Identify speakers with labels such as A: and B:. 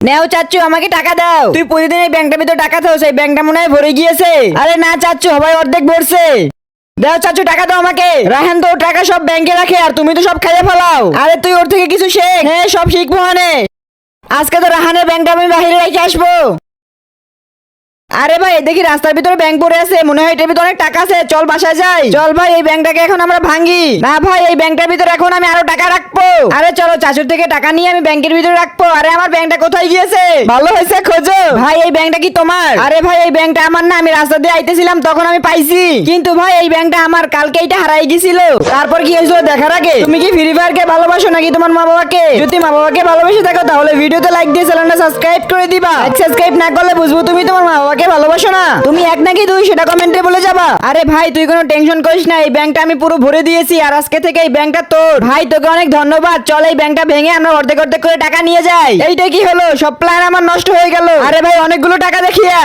A: নেও চাচ্চু, আমাকে টাকা দাও। তুই প্রতিদিন এই ব্যাংকটার ভিতর টাকা থাকো, সেই ব্যাংকটা মনে হয় ভরে গিয়েছে। আরে না চাচ্চু, সবাই অর্ধেক ভরছে। দাও চাচ্চু, টাকা দাও আমাকে। রাহান তো ওর টাকা সব ব্যাংকে রাখে, আর তুমি তো সব খাইয়ে ফেলাও। আরে তুই ওর থেকে কিছু শেখ। হ্যাঁ, সব শিখবো মানে। আজকে তো রাহানের ব্যাংকটা আমি বাহিরে রেখে আসবো। আরে ভাই, দেখি রাস্তার ভিতরে ব্যাংক পড়ে আছে, মনে হয় এটার ভিতরে অনেক টাকা আছে। চল বাসায় যাই। চল ভাই, এই ব্যাংকটাকে এখন আমরা ভাঙি। না ভাই, এই ব্যাংকটার ভিতরে এখন আমি আরো টাকা রাখবো। আরে চলো, চাচুর থেকে টাকা নিয়ে আমি ব্যাংকের ভিতরে রাখবো। আরে আমার ব্যাংকটা কোথায় গিয়েছে? ভালো হয়েছে খোঁজো। ভাই, এই ব্যাংকটা কি তোমার? আরে ভাই, এই ব্যাংকটা আমার না। আমি রাস্তা দিয়ে আইতেছিলাম, তখন আমি পাইছি। কিন্তু ভাই, এই ব্যাংকটা আমার। কালকে এটা হারাই গেছিল। তারপর কি হয়েছিল দেখার আগে তুমি কি ফ্রি ফায়ারকে ভালোবাসো নাকি তোমার মা বাবাকে? যদি মা বাবাকে ভালোবেসে থাকো, তাহলে ভিডিওতে লাইক দিয়ে চ্যানেলটা সাবস্ক্রাইব করে দিবা। সাবস্ক্রাইব না করলে বুঝবো তুমি তোমার মা বাবাকে ভালোবাসো না। তুমি এক নাকি দুই, সেটা কমেন্টে বলে যাবা। আরে ভাই, তুই কোনো টেনশন করিস না, এই ব্যাংকটা আমি পুরো ভরে দিয়েছি, আর আজকে থেকে এই ব্যাংকটা তোর। ভাই, তোকে অনেক ধন্যবাদ। চল, এই ব্যাংকটা ভেঙে আমরা অর্ধেক অর্ধেক করে টাকা নিয়ে যাই। এইটা কি হলো? সব প্ল্যান আমার নষ্ট হয়ে গেল। আরে ভাই, অনেকগুলো টাকা দেখিয়া।